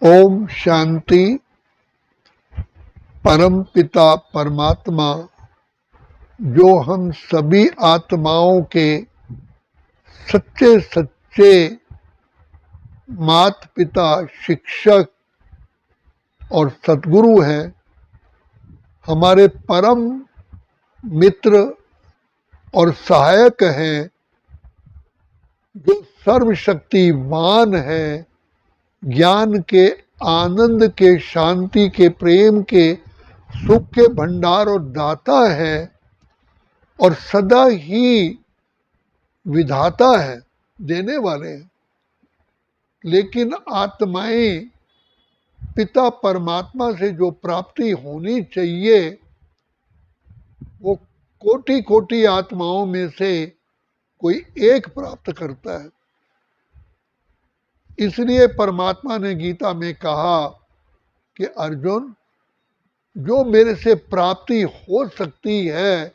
ओम शांति। परम पिता परमात्मा जो हम सभी आत्माओं के सच्चे सच्चे माता पिता, शिक्षक और सद्गुरु हैं, हमारे परम मित्र और सहायक हैं, जो सर्वशक्तिमान है, ज्ञान के, आनंद के, शांति के, प्रेम के, सुख के भंडार और दाता है और सदा ही विधाता है, देने वाले हैं। लेकिन आत्माएं पिता परमात्मा से जो प्राप्ति होनी चाहिए वो कोटि कोटि आत्माओं में से कोई एक प्राप्त करता है। इसलिए परमात्मा ने गीता में कहा कि अर्जुन, जो मेरे से प्राप्ति हो सकती है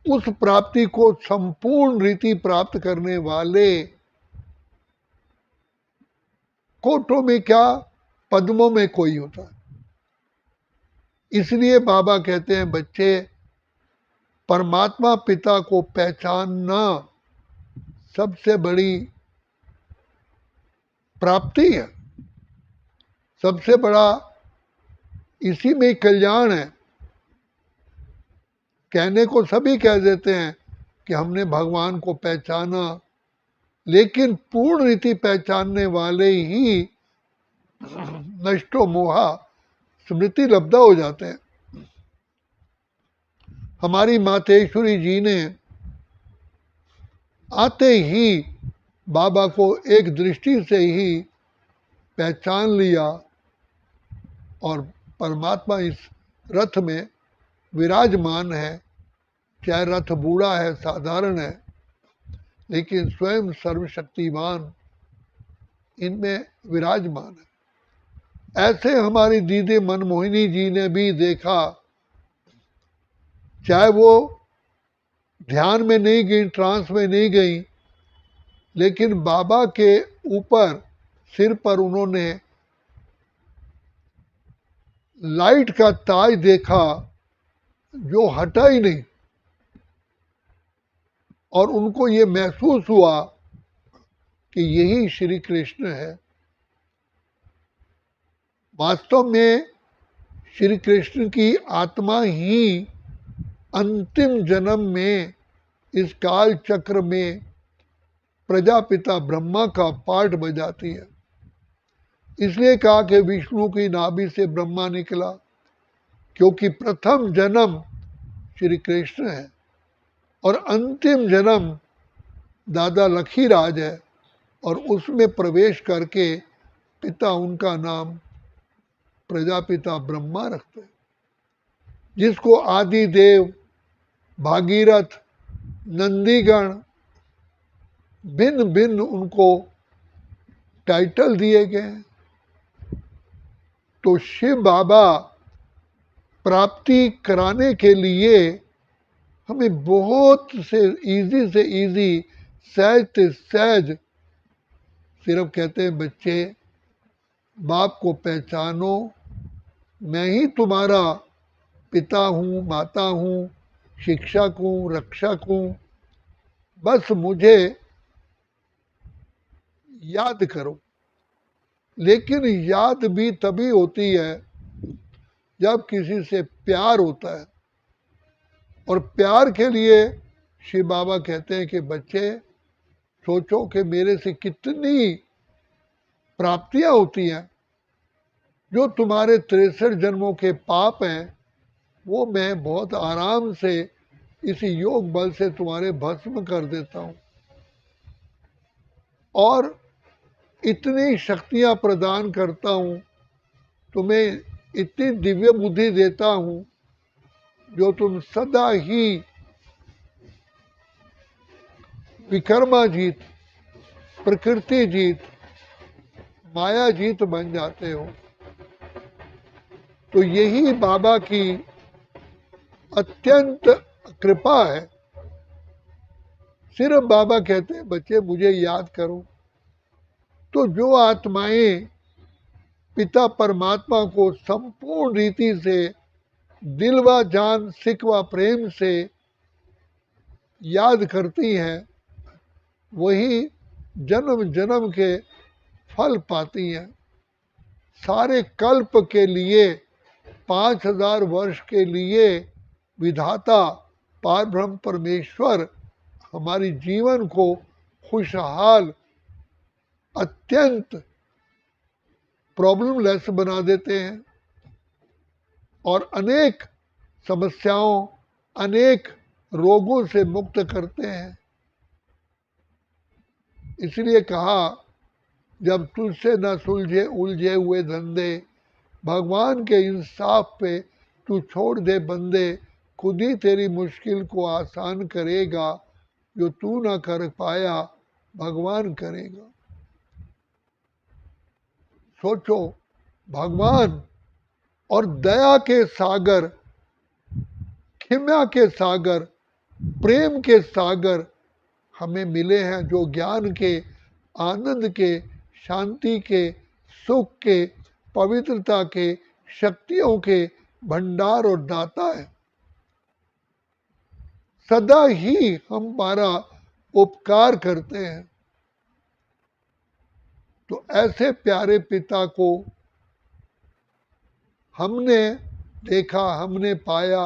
उस प्राप्ति को संपूर्ण रीति प्राप्त करने वाले कोटों में क्या, पद्मों में कोई होता है। इसलिए बाबा कहते हैं, बच्चे, परमात्मा पिता को पहचानना सबसे बड़ी प्राप्ति है, सबसे बड़ा इसी में कल्याण है। कहने को सभी कह देते हैं कि हमने भगवान को पहचाना, लेकिन पूर्ण रीति पहचानने वाले ही नष्टो मोहा स्मृति लब्धा हो जाते हैं। हमारी मातेश्वरी जी ने आते ही बाबा को एक दृष्टि से ही पहचान लिया और परमात्मा इस रथ में विराजमान है। चाहे रथ बूढ़ा है, साधारण है, लेकिन स्वयं सर्वशक्तिमान इनमें विराजमान है। ऐसे हमारी दीदी मनमोहिनी जी ने भी देखा, चाहे वो ध्यान में नहीं गई, ट्रांस में नहीं गई, लेकिन बाबा के ऊपर सिर पर उन्होंने लाइट का ताज देखा जो हटा ही नहीं, और उनको ये महसूस हुआ कि यही श्री कृष्ण है। वास्तव में श्री कृष्ण की आत्मा ही अंतिम जन्म में इस काल चक्र में प्रजापिता ब्रह्मा का पाठ बजाती है। इसलिए कहा कि विष्णु की नाभि से ब्रह्मा निकला, क्योंकि प्रथम जन्म श्री कृष्ण है और अंतिम जन्म दादा लखीराज है, और उसमें प्रवेश करके पिता उनका नाम प्रजापिता ब्रह्मा रखते हैं, जिसको आदि देव, भागीरथ, नंदीगण भिन्न भिन्न उनको टाइटल दिए गए हैं। तो शिव बाबा प्राप्ति कराने के लिए हमें बहुत से इजी सहज से सहज सिर्फ कहते हैं, बच्चे, बाप को पहचानो, मैं ही तुम्हारा पिता हूँ, माता हूँ, शिक्षक हूँ, रक्षक हूँ, बस मुझे याद करो। लेकिन याद भी तभी होती है जब किसी से प्यार होता है, और प्यार के लिए शिव बाबा कहते हैं कि बच्चे, सोचो कि मेरे से कितनी प्राप्तियां होती हैं। जो तुम्हारे 63 जन्मों के पाप हैं वो मैं बहुत आराम से इसी योग बल से तुम्हारे भस्म कर देता हूँ, और इतनी शक्तियां प्रदान करता हूँ, तुम्हें इतनी दिव्य बुद्धि देता हूँ जो तुम सदा ही विकर्मा जीत, प्रकृति जीत, माया जीत बन जाते हो। तो यही बाबा की अत्यंत कृपा है। सिर्फ बाबा कहते हैं, बच्चे मुझे याद करो, तो जो आत्माएं पिता परमात्मा को संपूर्ण रीति से दिल व जान सिक व प्रेम से याद करती हैं, वही जन्म जन्म के फल पाती हैं। सारे कल्प के लिए 5000 वर्ष के लिए विधाता पारब्रह्म परमेश्वर हमारी जीवन को खुशहाल, अत्यंत प्रॉब्लमलेस बना देते हैं और अनेक समस्याओं, अनेक रोगों से मुक्त करते हैं। इसलिए कहा, जब तुझसे न सुलझे उलझे हुए धंधे, भगवान के इंसाफ पे तू छोड़ दे बंदे, खुद ही तेरी मुश्किल को आसान करेगा, जो तू ना कर पाया भगवान करेगा। सोचो, भगवान और दया के सागर, क्षमा के सागर, प्रेम के सागर हमें मिले हैं, जो ज्ञान के, आनंद के, शांति के, सुख के, पवित्रता के, शक्तियों के भंडार और दाता है। सदा ही हमारा उपकार करते हैं। तो ऐसे प्यारे पिता को हमने देखा, हमने पाया।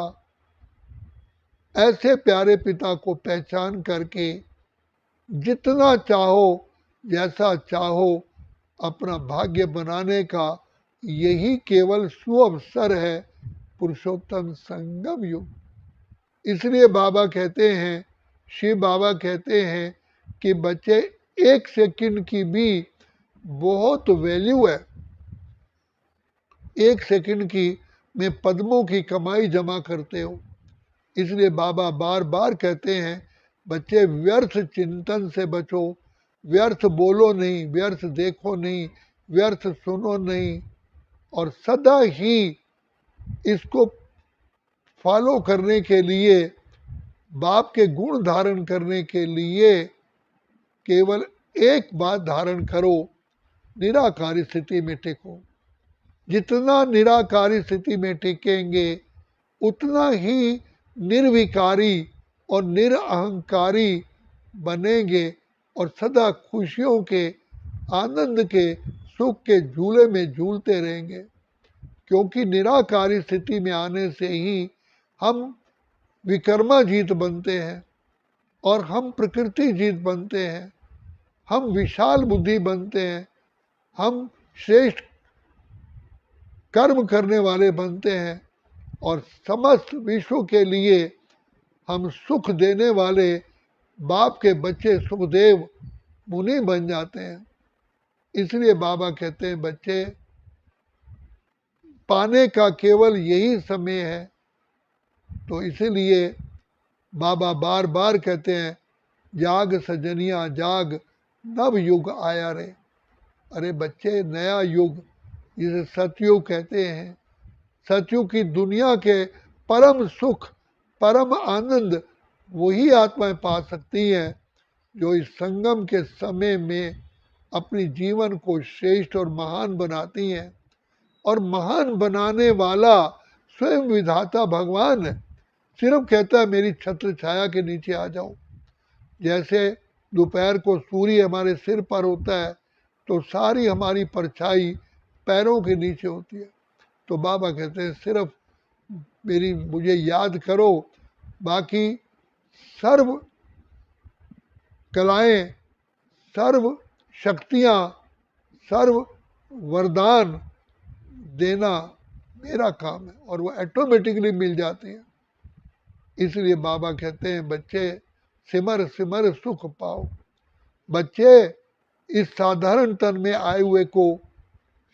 ऐसे प्यारे पिता को पहचान करके जितना चाहो, जैसा चाहो, अपना भाग्य बनाने का यही केवल सुअवसर है पुरुषोत्तम संगम युग। इसलिए बाबा कहते हैं, शिव बाबा कहते हैं कि बच्चे, 1 सेकंड की भी बहुत वैल्यू है। 1 सेकंड की में पद्मों की कमाई जमा करते हो। इसलिए बाबा बार बार कहते हैं, बच्चे व्यर्थ चिंतन से बचो, व्यर्थ बोलो नहीं, व्यर्थ देखो नहीं, व्यर्थ सुनो नहीं, और सदा ही इसको फॉलो करने के लिए, बाप के गुण धारण करने के लिए केवल एक बात धारण करो, निराकारी स्थिति में टिको। जितना निराकारी स्थिति में टिकेंगे, उतना ही निर्विकारी और निरअहंकारी बनेंगे और सदा खुशियों के, आनंद के, सुख के झूले में झूलते रहेंगे। क्योंकि निराकारी स्थिति में आने से ही हम विकर्मा जीत बनते हैं और हम प्रकृति जीत बनते हैं, हम विशाल बुद्धि बनते हैं, हम श्रेष्ठ कर्म करने वाले बनते हैं और समस्त विश्व के लिए हम सुख देने वाले बाप के बच्चे सुखदेव मुनि बन जाते हैं। इसलिए बाबा कहते हैं, बच्चे, पाने का केवल यही समय है। तो इसीलिए बाबा बार बार कहते हैं, जाग सजनिया जाग, नव युग आया रे। अरे बच्चे, नया युग, जिसे सतयुग कहते हैं, सतयुग की दुनिया के परम सुख, परम आनंद वही आत्माएं पा सकती हैं जो इस संगम के समय में अपनी जीवन को श्रेष्ठ और महान बनाती हैं। और महान बनाने वाला स्वयं विधाता भगवान है। सिर्फ कहता है, मेरी छत्र छाया के नीचे आ जाओ। जैसे दोपहर को सूर्य हमारे सिर पर होता है, तो सारी हमारी परछाई पैरों के नीचे होती है। तो बाबा कहते हैं, सिर्फ मुझे याद करो, बाकी सर्व कलाएं, सर्व शक्तियां, सर्व वरदान देना मेरा काम है, और वो ऑटोमेटिकली मिल जाती है। इसलिए बाबा कहते हैं, बच्चे, सिमर सिमर सुख पाओ। बच्चे, इस साधारण तन में आए हुए को,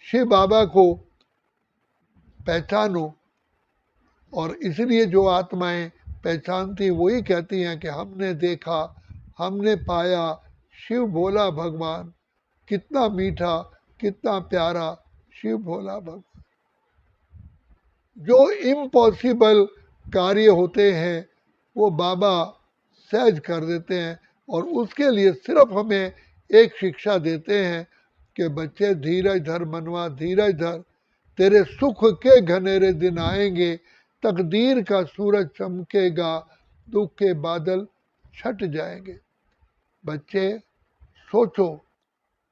शिव बाबा को पहचानो। और इसलिए जो आत्माएं पहचानती वही कहती हैं कि हमने देखा, हमने पाया शिव भोला भगवान, कितना मीठा, कितना प्यारा शिव भोला भगवान। जो इम्पॉसिबल कार्य होते हैं वो बाबा सहज कर देते हैं, और उसके लिए सिर्फ हमें एक शिक्षा देते हैं, कि बच्चे धीरज धर मनवा धीरज धर, तेरे सुख के घनेरे दिन आएंगे, तकदीर का सूरज चमकेगा, दुख के बादल छट जाएंगे। बच्चे सोचो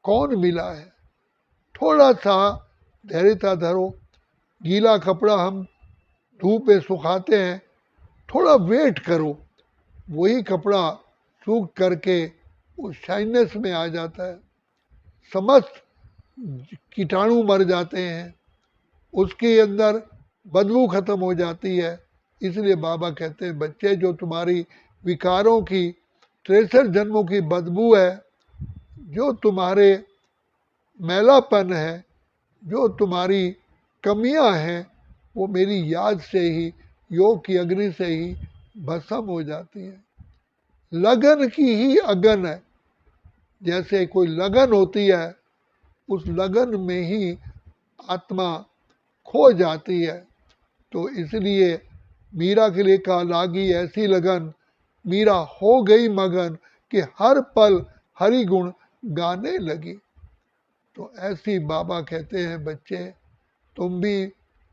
कौन मिला है, थोड़ा सा धैर्यता धरो। गीला कपड़ा हम धूप में सुखाते हैं, थोड़ा वेट करो, वही कपड़ा सूख करके उस शाइनेस में आ जाता है, समस्त कीटाणु मर जाते हैं, उसके अंदर बदबू खत्म हो जाती है। इसलिए बाबा कहते हैं बच्चे जो तुम्हारी विकारों की 63 जन्मों की बदबू है, जो तुम्हारे मैलापन है, जो तुम्हारी कमियां हैं, वो मेरी याद से ही, योग की अग्नि से ही भस्म हो जाती है। लगन की ही अगन है, जैसे कोई लगन होती है, उस लगन में ही आत्मा खो जाती है। तो इसलिए मीरा के लिए कहा लागी ऐसी लगन, मीरा हो गई मगन कि हर पल हरि गुण गाने लगी। तो ऐसी बाबा कहते हैं बच्चे तुम भी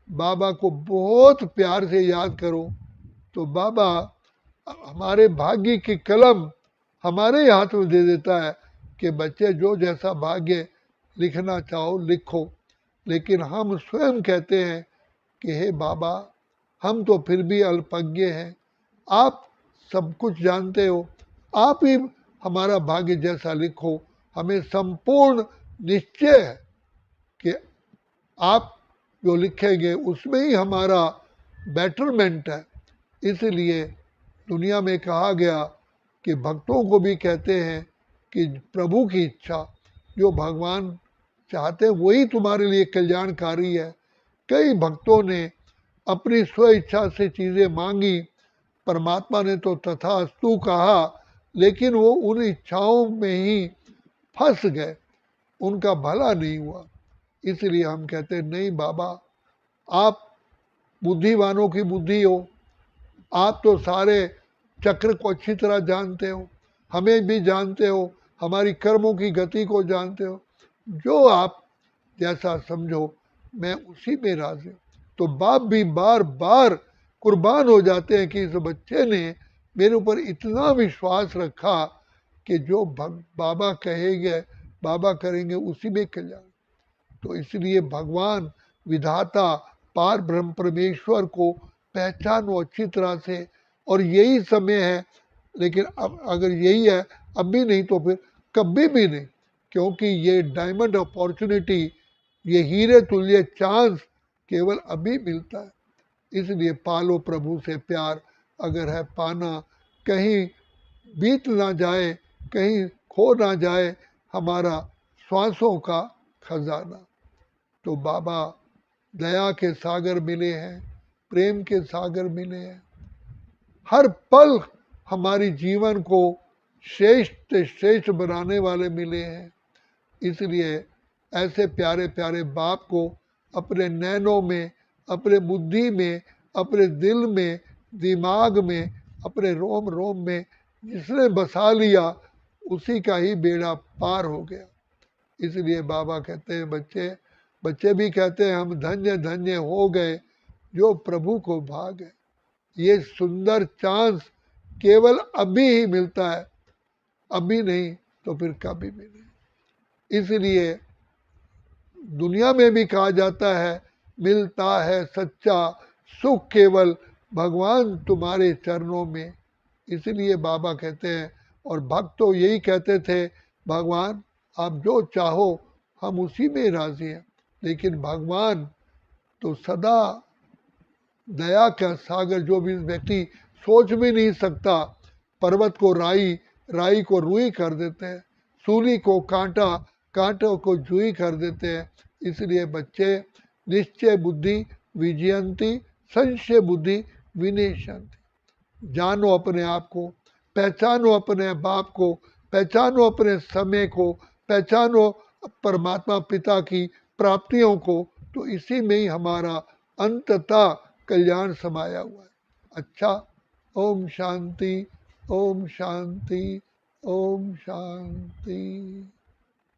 बाबा को बहुत प्यार से याद करो, तो बाबा हमारे भाग्य की कलम हमारे हाथ में दे देता है कि बच्चे जो जैसा भाग्य लिखना चाहो लिखो। लेकिन हम स्वयं कहते हैं कि हे बाबा, हम तो फिर भी अल्पज्ञ हैं, आप सब कुछ जानते हो, आप ही हमारा भाग्य जैसा लिखो। हमें संपूर्ण निश्चय है कि आप जो लिखेंगे उसमें ही हमारा बेटरमेंट है। इसलिए दुनिया में कहा गया कि भक्तों को भी कहते हैं कि प्रभु की इच्छा, जो भगवान चाहते हैं वही तुम्हारे लिए कल्याणकारी है। कई भक्तों ने अपनी स्व इच्छा से चीज़ें मांगी, परमात्मा ने तो तथास्तु कहा, लेकिन वो उन इच्छाओं में ही फंस गए, उनका भला नहीं हुआ। इसलिए हम कहते हैं नहीं बाबा, आप बुद्धिवानों की बुद्धि हो, आप तो सारे चक्र को अच्छी तरह जानते हो, हमें भी जानते हो, हमारी कर्मों की गति को जानते हो, जो आप जैसा समझो मैं उसी में राजी हूँ। तो बाप भी बार बार कुर्बान हो जाते हैं कि इस बच्चे ने मेरे ऊपर इतना विश्वास रखा कि जो बाबा कहेंगे बाबा करेंगे उसी में कल्याण। तो इसलिए भगवान विधाता पार ब्रह्म परमेश्वर को पहचानो अच्छी तरह से, और यही समय है। लेकिन अब अगर यही है अब भी नहीं तो फिर कभी भी नहीं, क्योंकि ये डायमंड अपॉर्चुनिटी, ये हीरे तुल्य चांस केवल अभी मिलता है। इसलिए पालो प्रभु से प्यार, अगर है पाना, कहीं बीत ना जाए, कहीं खो ना जाए हमारा श्वासों का खजाना। तो बाबा दया के सागर मिले हैं, प्रेम के सागर मिले हैं, हर पल हमारी जीवन को श्रेष्ठ श्रेष्ठ बनाने वाले मिले हैं। इसलिए ऐसे प्यारे प्यारे बाप को अपने नैनों में, अपने बुद्धि में, अपने दिल में, दिमाग में, अपने रोम रोम में जिसने बसा लिया उसी का ही बेड़ा पार हो गया। इसलिए बाबा कहते हैं बच्चे, बच्चे भी कहते हैं हम धन्य धन्य हो गए जो प्रभु को भा गए। ये सुंदर चांस केवल अभी ही मिलता है, अभी नहीं तो फिर कभी भी नहीं। इसलिए दुनिया में भी कहा जाता है मिलता है सच्चा सुख केवल भगवान तुम्हारे चरणों में। इसलिए बाबा कहते हैं, और भक्त तो यही कहते थे भगवान आप जो चाहो हम उसी में राजी हैं। लेकिन भगवान तो सदा दया का सागर, जो भी व्यक्ति सोच भी नहीं सकता, पर्वत को राई, राई को रुई कर देते हैं, सूली को कांटा, कांटों को जुई कर देते हैं। इसलिए बच्चे निश्चय बुद्धि विजयंती, संशय बुद्धि विनेशंति। जानो अपने आप को, पहचानो अपने बाप को, पहचानो अपने समय को, पहचानो परमात्मा पिता की प्राप्तियों को, तो इसी में ही हमारा अंततः कल्याण समाया हुआ है। अच्छा, ओम शांति, ओम शांति, ओम शांति।